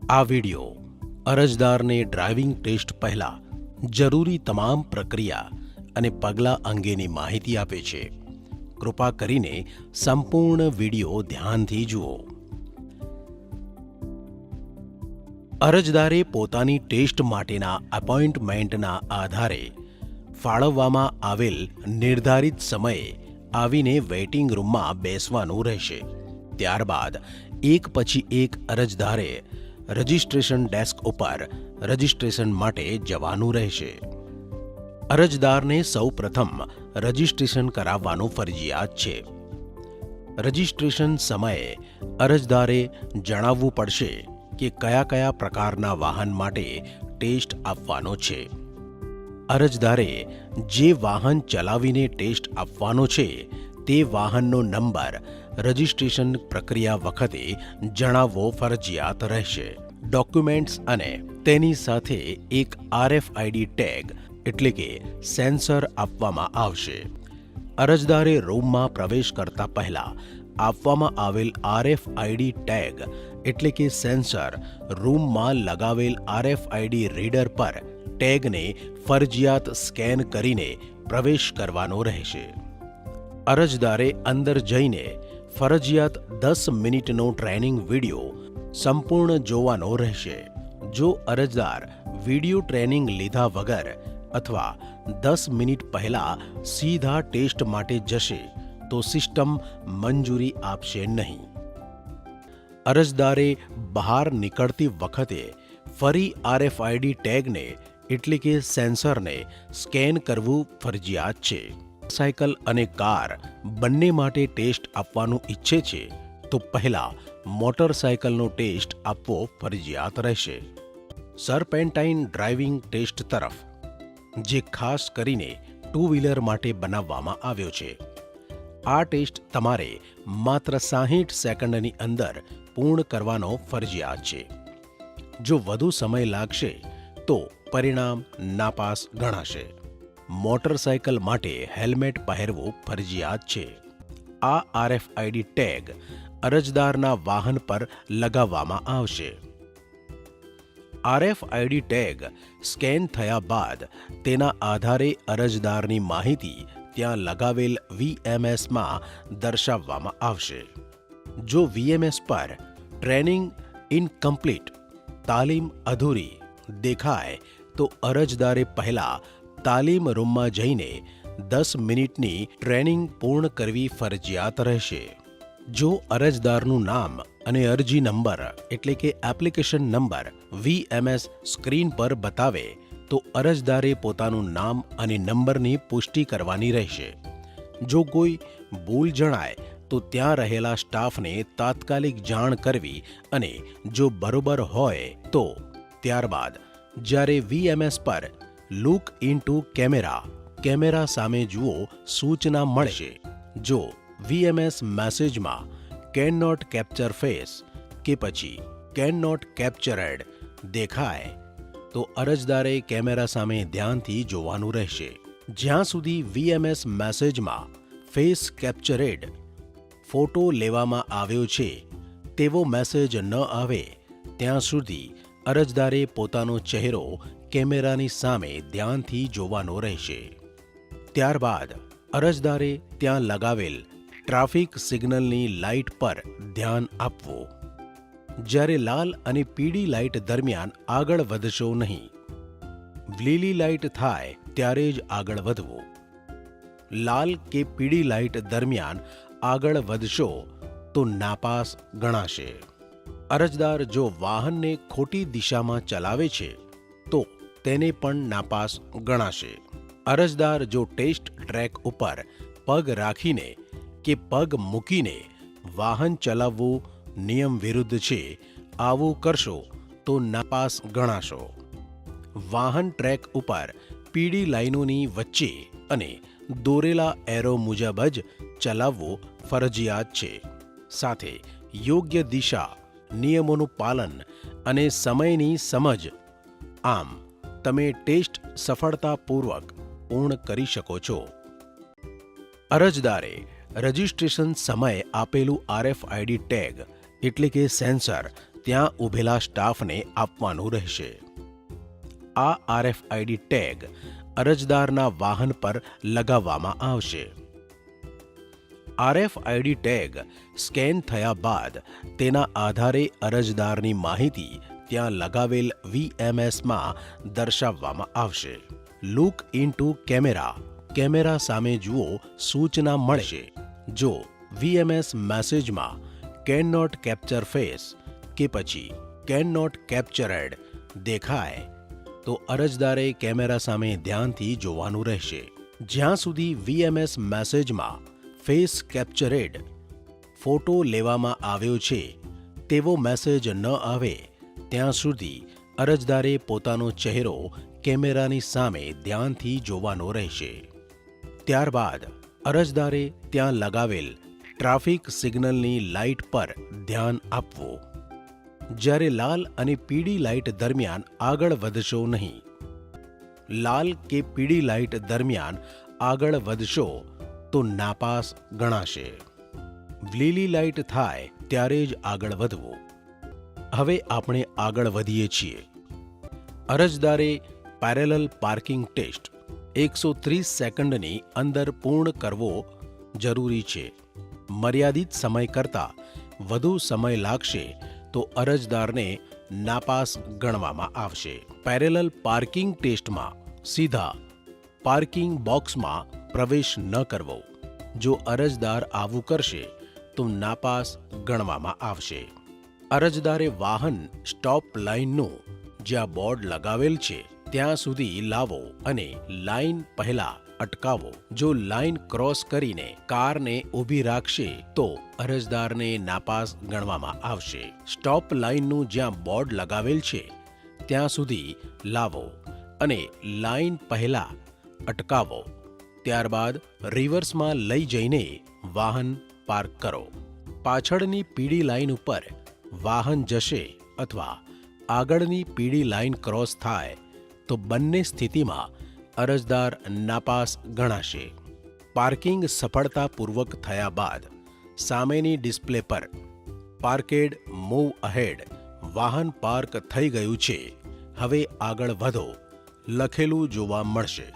આ video અરજદારને driving test પહેલા જરૂરી તમામ પ્રક્રિયા અને પગલાં અંગેની માહિતી આપે છે. કૃપા કરીને સંપૂર્ણ વિડિયો ધ્યાનથી જુઓ. અરજદારે પોતાની ટેસ્ટ માટેના એપોઇન્ટમેન્ટના આધારે ફાળવવામાં આવેલ નિર્ધારિત સમયે આવીને વેઇટિંગ રૂમમાં બેસવાનું રહેશે. ત્યારબાદ એક પછી એક અરજદારે રજિસ્ટ્રેશન ડેસ્ક ઉપર રજિસ્ટ્રેશન માટે જવાનું રહેશે. અરજદારને સૌ પ્રથમ રજિસ્ટ્રેશન કરાવવાનું ફરજિયાત છે. રજિસ્ટ્રેશન સમયે અરજદારે જણાવવું પડશે કે કયા કયા પ્રકારના વાહન માટે ટેસ્ટ આપવાનો છે. અરજદારે જે વાહન ચલાવીને ટેસ્ટ આપવાનો છે તે વાહનનો નંબર રજિસ્ટ્રેશન પ્રક્રિયા વખતે જણાવવો ફરજિયાત રહેશે. ડોક્યુમેન્ટ્સ અને તેની સાથે એક RFID ટેગ એટલે કે સેન્સર આપવામાં આવશે. અરજદારે રૂમમાં પ્રવેશ કરતા પહેલા આપવામાં આવેલ RFID ટેગ એટલે કે સેન્સર રૂમમાં લગાવેલ RFID રીડર પર ટેગને ફરજિયાત સ્કેન કરીને પ્રવેશ કરવાનો રહેશે. અરજદારે અંદર જઈને ફરજિયાત 10 મિનિટનો ટ્રેનિંગ વિડિયો સંપૂર્ણ જોવાનો રહેશે. જો અરજદાર વિડિયો ટ્રેનિંગ લીધા વગર અથવા 10 મિનિટ પહેલા સીધા ટેસ્ટ માટે જશે તો સિસ્ટમ મંજૂરી આપશે નહીં. અરજદારે બહાર નીકળતી વખતે ફરી RFID ટેગને એટલે કે સેન્સરને સ્કેન કરવું ફરજિયાત છે. સાયકલ અને કાર બંને માટે ટેસ્ટ આપવાનું ઈચ્છે છે તો પહેલા મોટરસાયકલનો ટેસ્ટ આપવો ફરજિયાત રહેશે. સર્પેન્ટાઇન ડ્રાઇવિંગ ટેસ્ટ તરફ, જે ખાસ કરીને 2 વ્હીલર માટે બનાવવામાં આવ્યો છે. આ ટેસ્ટ તમારે માત્ર 60 સેકન્ડની અંદર પૂર્ણ કરવાનો ફરજિયાત છે. જો વધુ સમય લાગશે તો પરિણામ નાપાસ ગણાશે. મોટરસાયકલ માટે હેલ્મેટ પહેરવું ફરજિયાત છે. આ RFID ટેગ અરજદારના વાહન પર લગાવવામાં આવશે. RFID ટેગ સ્કેન થયા બાદ તેના આધારે અરજદારની માહિતી ત્યાં લગાવેલ VMSમાં દર્શાવવામાં આવશે. જો VMS પર ટ્રેનિંગ ઇનકમ્પ્લીટ તાલીમ અધૂરી દેખાય તો અરજદારે પહેલા તાલીમ રૂમમાં જઈને 10 મિનિટની ટ્રેનિંગ પૂર્ણ કરવી ફરજિયાત રહેશે. જો અરજદારનું નામ અને અરજી નંબર એટલે કે એપ્લિકેશન નંબર VMS સ્ક્રીન પર બતાવે તો અરજદારે પોતાનું નામ અને નંબરની પુષ્ટિ કરવાની રહેશે. જો કોઈ ભૂલ જણાય તો ત્યાં રહેલા સ્ટાફને તાત્કાલિક જાણ કરવી અને જો બરોબર હોય તો ત્યારબાદ જ્યારે VMS પર લુક ઇન્ટુ કેમેરા સામે જુઓ સૂચના મળશે. જો VMS મેસેજમાં કેન નોટ કેપ્ચર ફેસ કે પછી કેન નોટ કેપ્ચરેડ દેખાય તો અરજદારે કેમેરા સામે ધ્યાનથી જોવાનું રહેશે. જ્યાં સુધી VMS મેસેજમાં ફેસ કેપ્ચરેડ ફોટો લેવામાં આવ્યો છે તેવો મેસેજ ન આવે ત્યાં સુધી અરજદારે પોતાનો ચહેરો કેમેરાની સામે ધ્યાનથી જોવાનો રહેશે. ત્યારબાદ અરજદારે ત્યાં લગાવેલ ટ્રાફિક સિગ્નલની લાઇટ પર ધ્યાન આપવું. જ્યારે લાલ અને પીળી લાઇટ દરમિયાન આગળ વધશો નહીં. લીલી લાઇટ થાય ત્યારે જ આગળ વધવું. લાલ કે પીળી લાઇટ દરમિયાન આગળ વધશો તો નાપાસ ગણાશે. અરજદાર જો વાહનને ખોટી દિશામાં ચલાવે છે તો તેને પણ નાપાસ ગણાશે. અરજદાર જો ટેસ્ટ ટ્રેક ઉપર પગ રાખીને કે પગ મૂકીને વાહન ચલાવવું નિયમ વિરુદ્ધ છે આવું કરશો તો નાપાસ ગણાશો. વાહન ટ્રેક ઉપર પીળી લાઈનોની વચ્ચે અને દોરેલા એરો મુજબ જ ચલાવવું ફરજિયાત છે. સાથે યોગ્ય દિશા, નિયમોનું પાલન અને સમયની સમજ. આમ તમે ટેસ્ટ સફળતાપૂર્વક પૂર્ણ કરી શકો છો. અરજદારે રજિસ્ટ્રેશન સમયે આપેલું RFID ટેગ એટલે કે સેન્સર ત્યાં ઊભેલા સ્ટાફને આપવાનું રહેશે. આ RFID ટેગ અરજદારના વાહન પર લગાવવામાં આવશે. RFID ટેગ સ્કેન થયા બાદ તેના આધારે અરજદારની માહિતી ત્યાં લગાવેલ VMSમાં દર્શાવવામાં આવશે. Look into camera. કેમેરા સામે જુઓ સૂચના મળશે. જો VMS મેસેજમાં કેન નોટ કેપ્ચર ફેસ કે પછી કેન નોટ કેપ્ચરેડ દેખાય તો અરજદારે કેમેરા સામે ધ્યાનથી જોવાનું રહેશે. જ્યાં સુધી VMS મેસેજમાં ફેસ કેપ્ચરેડ ફોટો લેવામાં આવ્યો છે તેવો મેસેજ ન આવે ત્યાં સુધી અરજદારે પોતાનો ચહેરો કેમેરાની સામે ધ્યાનથી જોવાનો રહેશે. ત્યારબાદ અરજદારે ત્યાં લગાવેલ ટ્રાફિક સિગ્નલની લાઇટ પર ધ્યાન આપવું. જ્યારે લાલ અને પીળી લાઇટ દરમિયાન આગળ વધશો નહીં. લાલ કે પીળી લાઇટ દરમિયાન આગળ વધશો તો નાપાસ ગણાશે. લીલી લાઇટ થાય ત્યારે જ આગળ વધવું. હવે આપણે આગળ વધીએ છીએ. અરજદારે પેરેલલ પાર્કિંગ ટેસ્ટ 130 સેકન્ડની અંદર પૂર્ણ કરવો જરૂરી છે. મર્યાદિત સમય કરતાં વધુ સમય લાગશે તો અરજદારને નાપાસ ગણવામાં આવશે. પેરેલલ પાર્કિંગ ટેસ્ટમાં સીધા પાર્કિંગ બોક્સમાં પ્રવેશ ન કરવો. જો અરજદાર આવું કરશે તો નાપાસ ગણવામાં આવશે. અરજદારે વાહન સ્ટોપ લાઇનનું જ્યાં બોર્ડ લગાવેલ છે ત્યાં સુધી લાવો અને લાઇન પહેલા અટકાવો. જો લાઇન ક્રોસ કરીને કારને ઊભી રાખશે તો અરજદારને નાપાસ ગણવામાં આવશે. સ્ટોપ લાઇનનું જ્યાં બોર્ડ લગાવેલ છે ત્યાં સુધી લાવો અને લાઇન પહેલા અટકાવો. ત્યારબાદ રિવર્સમાં લઈ જઈને વાહન પાર્ક કરો. પાછળની પીળી લાઇન ઉપર વાહન જશે અથવા આગળની પીળી લાઇન ક્રોસ થાય તો બંને સ્થિતિમાં અરજદાર નાપાસ ગણાશે. પાર્કિંગ સફળતાપૂર્વક થયા બાદ સામેની ડિસ્પ્લે પર પાર્કેડ મૂવ અહેડ વાહન પાર્ક થઈ ગયું છે, હવે આગળ વધો લખેલું જોવા મળશે.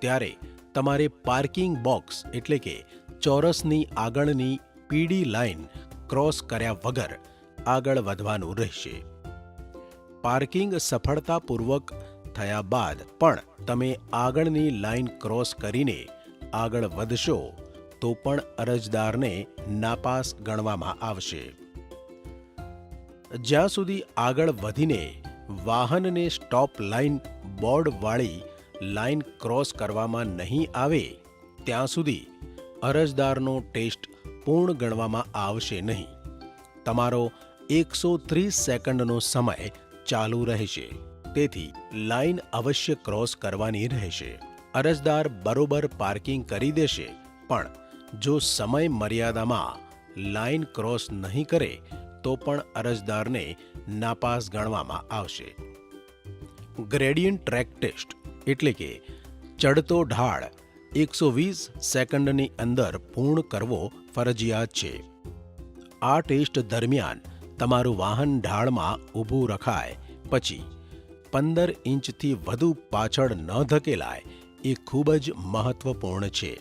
ત્યારે તમારે પાર્કિંગ બોક્સ એટલે કે ચોરસની આગળની પીળી લાઇન ક્રોસ કર્યા વગર આગળ વધવાનું રહેશે. પાર્કિંગ સફળતાપૂર્વક થયા બાદ પણ તમે આગળની લાઇન ક્રોસ કરીને આગળ વધશો તો પણ અરજદારને નાપાસ ગણવામાં આવશે. જ્યાં સુધી આગળ વધીને વાહનને સ્ટોપ લાઇન બોર્ડવાળી લાઇન ક્રોસ કરવામાં નહીં આવે ત્યાં સુધી અરજદારનો ટેસ્ટ પૂર્ણ ગણવામાં આવશે નહીં. તમારો 130 સેકન્ડનો સમય ચાલુ રહેશે. તેથી લાઇન અવશ્ય ક્રોસ કરવાની રહેશે. અરજદાર બરોબર પાર્કિંગ કરી દેશે પણ જો સમય મર્યાદામાં લાઇન ક્રોસ નહીં કરે તો પણ અરજદારને નાપાસ ગણવામાં આવશે. ગ્રેડિયન્ટ ટ્રેક ટેસ્ટ એટલે કે ચડતો ઢાળ 120 સેકન્ડની અંદર પૂર્ણ કરવો ફરજિયાત છે. આ ટેસ્ટ દરમિયાન તમારું વાહન ઢાળમાં ઊભું રખાય પછી 15 ઇંચથી વધુ પાછળ ન ધકેલાય એ ખૂબ જ મહત્વપૂર્ણ છે.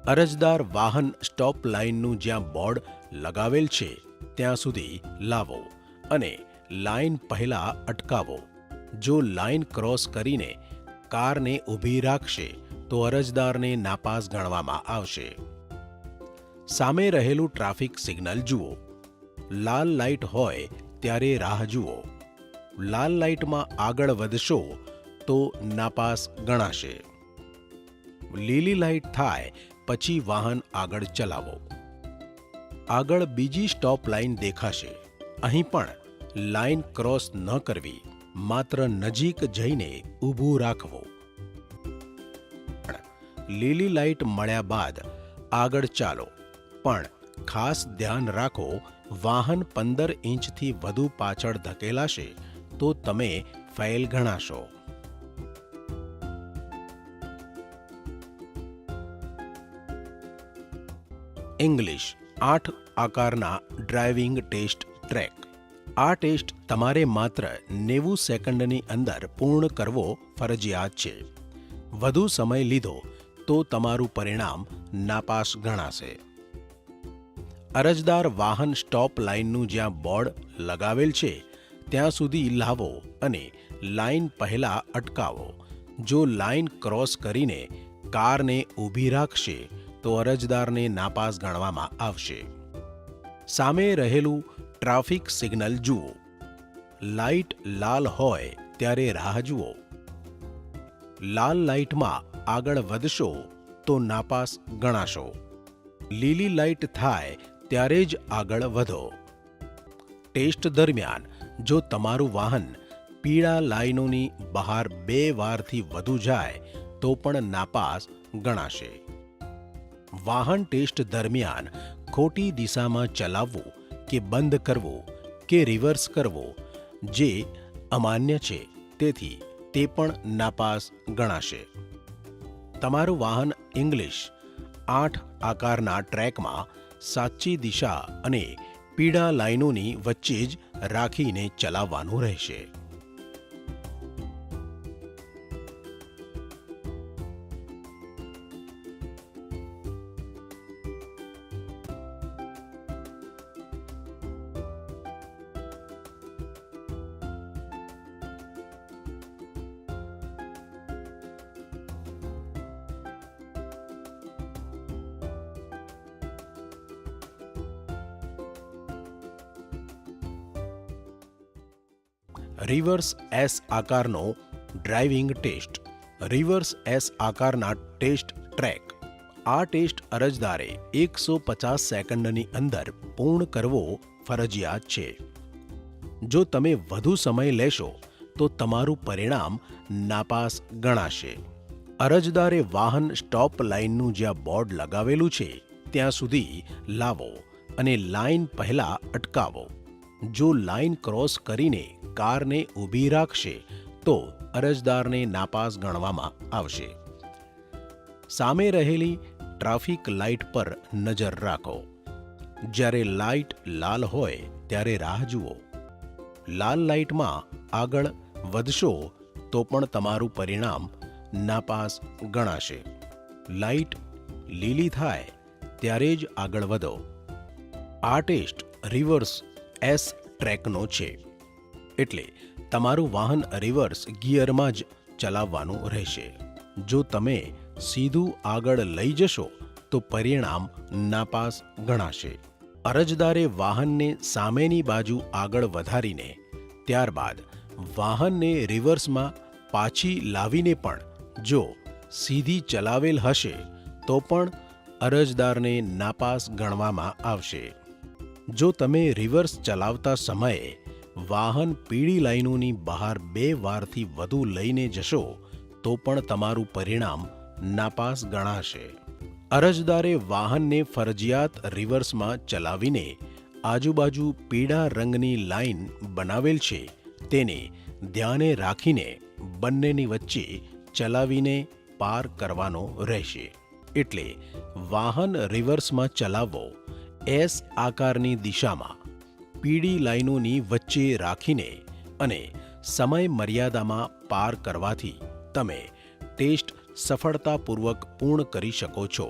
અરજદાર વાહન સ્ટોપ લાઇનનું જ્યાં બોર્ડ લગાવેલ છે ત્યાં સુધી લાવો અને લાઇન પહેલા અટકાવો. જો લાઇન ક્રોસ કરીને કારને ઊભી રાખશે તો અરજદારને નાપાસ ગણવામાં આવશે. સામે રહેલું ટ્રાફિક સિગ્નલ જુઓ. લાલ લાઇટ હોય ત્યારે રાહ જુઓ. લાલ લાઇટમાં આગળ વધશો તો નાપાસ ગણાશે. લીલી લાઇટ થાય પછી વાહન આગળ ચલાવો. આગળ બીજી સ્ટોપ લાઇન દેખાશે. અહીં પણ લાઇન ક્રોસ ન કરવી, માત્ર નજીક જઈને ઊભું રાખવું. લીલી લાઇટ મળ્યા બાદ આગળ ચાલો, પણ ખાસ ધ્યાન રાખો વાહન 15 ઇંચથી વધુ પાછળ ધકેલાશે તો તમે ફેલ ગણાશો. ઇંગ્લિશ 8 આકારના ડ્રાઇવિંગ ટેસ્ટ ટ્રેક. આ ટેસ્ટ તમારે માત્ર 90 સેકન્ડની અંદર પૂર્ણ કરવો ફરજિયાત છે. વધુ સમય લીધો તો તમારું પરિણામ નાપાસ ગણાશે. અરજદાર વાહન સ્ટોપ લાઇનનું જ્યાં બોર્ડ લગાવેલ છે ત્યાં સુધી લાવો અને લાઇન પહેલા અટકાવો. જો લાઇન ક્રોસ કરીને કારને ઊભી રાખશે તો અરજદારને નાપાસ ગણવામાં આવશે. સામે રહેલું ટ્રાફિક સિગ્નલ જુઓ. લાઇટ લાલ હોય ત્યારે રાહ જુઓ. લાલ લાઇટમાં આગળ વધશો તો નાપાસ ગણાશો. લીલી લાઇટ થાય ત્યારે જ આગળ વધો. ટેસ્ટ દરમિયાન જો તમારું વાહન પીળા લાઇનોની બહાર 2 વારથી વધુ જાય તો પણ નાપાસ ગણાશે. વાહન ટેસ્ટ દરમિયાન ખોટી દિશામાં ચલાવવું કે બંધ કરવું કે રિવર્સ કરવો જે અમાન્ય છે, તેથી તે પણ નાપાસ ગણાશે. તમારું વાહન ઇંગ્લિશ 8 આકારના ટ્રેકમાં સાચી દિશા અને પીળા લાઇનોની વચ્ચે જ રાખીને ચલાવવાનું રહેશે. રિવર્સ એસ આકારનો ડ્રાઇવિંગ ટેસ્ટ. રિવર્સ એસ આકારના ટેસ્ટ ટ્રેક. આ ટેસ્ટ અરજદારે 150 સેકન્ડની અંદર પૂર્ણ કરવો ફરજિયાત છે. જો તમે વધુ સમય લેશો તો તમારું પરિણામ નાપાસ ગણાશે. અરજદારે વાહન સ્ટોપ લાઇનનું જ્યાં બોર્ડ લગાવેલું છે ત્યાં સુધી લાવો અને લાઇન પહેલા અટકાવો. જો લાઇન ક્રોસ કરીને કારને ઊભી રાખશે તો અરજદારને નાપાસ ગણવામાં આવશે. સામે રહેલી ટ્રાફિક લાઇટ પર નજર રાખો. જ્યારે લાઇટ લાલ હોય ત્યારે રાહ જુઓ. લાલ લાઇટમાં આગળ વધશો તો પણ તમારું પરિણામ નાપાસ ગણાશે. લાઇટ લીલી થાય ત્યારે જ આગળ વધો. આ ટેસ્ટ રિવર્સ એસ ટ્રેકનો છે, એટલે તમારું વાહન રિવર્સ ગિયરમાં જ ચલાવવાનું રહેશે. જો તમે સીધું આગળ લઈ જશો તો પરિણામ નાપાસ ગણાશે. અરજદારે વાહનને સામેની બાજુ આગળ વધારીને ત્યારબાદ વાહનને રિવર્સમાં પાછી લાવીને પણ જો સીધી ચલાવેલ હશે તો પણ અરજદારને નાપાસ ગણવામાં આવશે. જો તમે રિવર્સ ચલાવતા સમયે વાહન પીળી લાઇનોની બહાર 2 વારથી વધુ લઈને જશો તો પણ તમારું પરિણામ નાપાસ ગણાશે. અરજદારે વાહનને ફરજિયાત રિવર્સમાં ચલાવીને આજુબાજુ પીળા રંગની લાઇન બનાવેલ છે તેને ધ્યાને રાખીને બંનેની વચ્ચે ચલાવીને પાર કરવાનો રહેશે. એટલે વાહન રિવર્સમાં ચલાવવો એસ આકારની દિશામાં પીળી લાઇનોની વચ્ચે રાખીને અને સમય મર્યાદામાં પાર કરવાથી તમે ટેસ્ટ સફળતાપૂર્વક પૂર્ણ કરી શકો છો.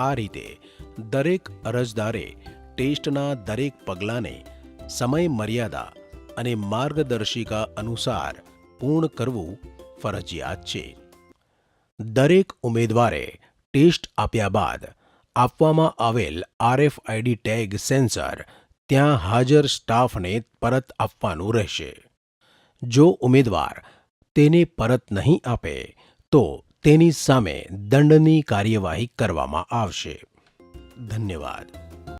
આ રીતે દરેક અરજદારે ટેસ્ટના દરેક પગલાંને સમય મર્યાદા અને માર્ગદર્શિકા અનુસાર પૂર્ણ કરવું ફરજિયાત છે. દરેક ઉમેદવારે ટેસ્ટ આપ્યા બાદ આપવામાં આવેલ RFID ટેગ સેન્સર ત્યાં હાજર સ્ટાફને પરત આપવાનું રહેશે. જો ઉમેદવાર તેને પરત નહીં આપે તો તેની સામે દંડની કાર્યવાહી કરવામાં આવશે. ધન્યવાદ.